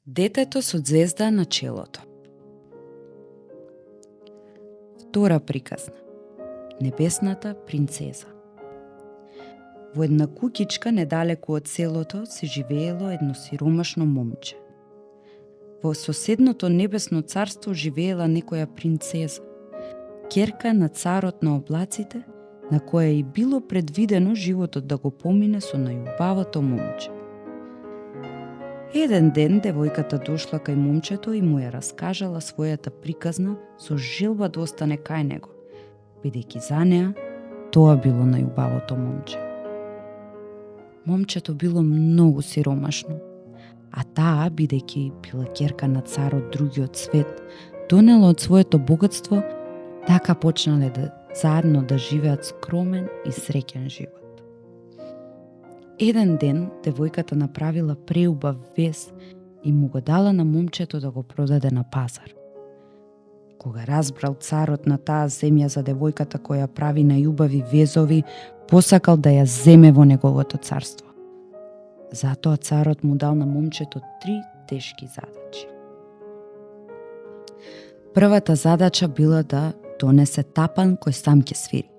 Детето со ѕвезда на челото. Втора приказна. Небесната принцеза. Во една куќичка недалеку од селото се живеело едно сиромашно момче. Во соседното небесно царство живеела некоја принцеза, ќерка на царот на облаците, на која и било предвидено животот да го помине со најубавото момче. Еден ден девојката дошла кај момчето и му ја раскажала својата приказна со желба да остане кај него, бидејќи за неа тоа било најубавото момче. Момчето било многу сиромашно, а таа, бидејќи била ќерка на царот другиот свет, донела од своето богатство, така почнале заедно да живеат скромен и среќен живот. Еден ден девојката направила преубав вез и му го дала на момчето да го продаде на пазар. Кога разбрал царот на таа земја за девојката која прави најубави везови, посакал да ја земе во неговото царство. Затоа царот му дал на момчето 3 тешки задачи. Првата задача била да донесе тапан кој сам ќе свири.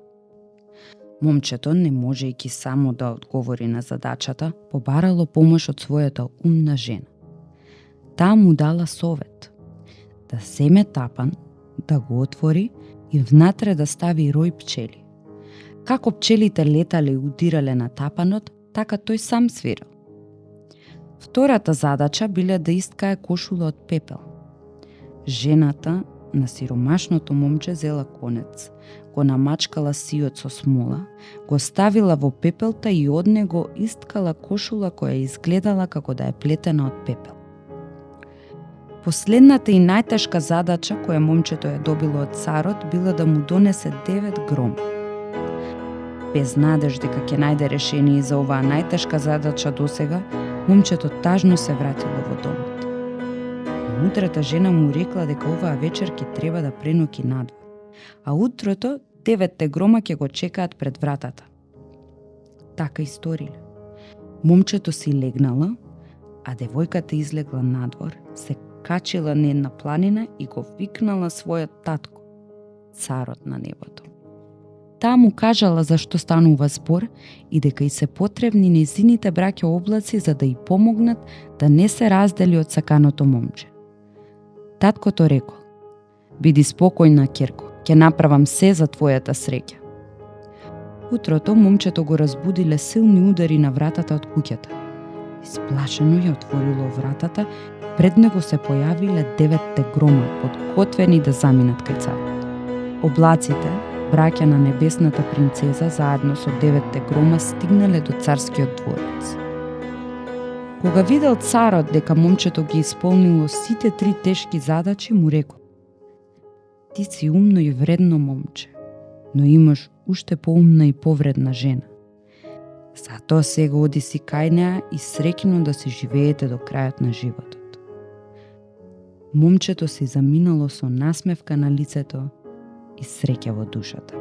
Момчето, не можејќи само да одговори на задачата, побарало помош од својата умна жена. Таа му дала совет да земе тапан, да го отвори и внатре да стави рој пчели. Како пчелите летале и удирале на тапанот, така тој сам свирал. Втората задача биле да искае кошула од пепел. Жената на сиромашното момче зела конец, го намачкала сиот со смола, го ставила во пепелта и од него искала кошула која изгледала како да е плетена од пепел. Последната и најтешка задача која момчето ја добило од царот била да му донесе 9 грома. Без надеж дека ќе најде решение за оваа најтешка задача досега, момчето тажно се вратило во домот. Мудрата жена му рекла дека оваа вечер ќе треба да преноќи надвор, а утрото 9 грома ќе го чекаат пред вратата. Така и сториле. Момчето си легнала, а девојката излегла надвор, се качила на една планина и го викнала својот татко, царот на небото. Таа му кажала зашто станува збор и дека и се потребни незините браќа облаци за да ѝ помогнат да не се раздели од саканото момче. Таткото рекол: "Биди спокојна, ќерко, ќе направам се за твојата среќа." Утрото момчето го разбудиле силни удари на вратата од куќата. Исплашено ја отворило вратата, пред него се појавиле 9 грома, подготвени да заминат кај царот. Облаците, браќа на небесната принцеза, заедно со 9 грома стигнале до царскиот дворец. Кога видел царот дека момчето ги исполнило сите 3 тешки задачи, му рекол: "Ти си умно и вредно момче, но имаш уште поумна и повредна жена. Затоа сега оди си кај неа и среќно да си живеете до крајот на животот." Момчето се заминало со насмевка на лицето и среќа во душата.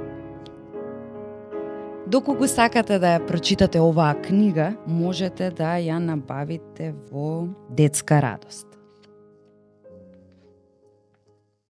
Доколку сакате да ја прочитате оваа книга, можете да ја набавите во Детска радост.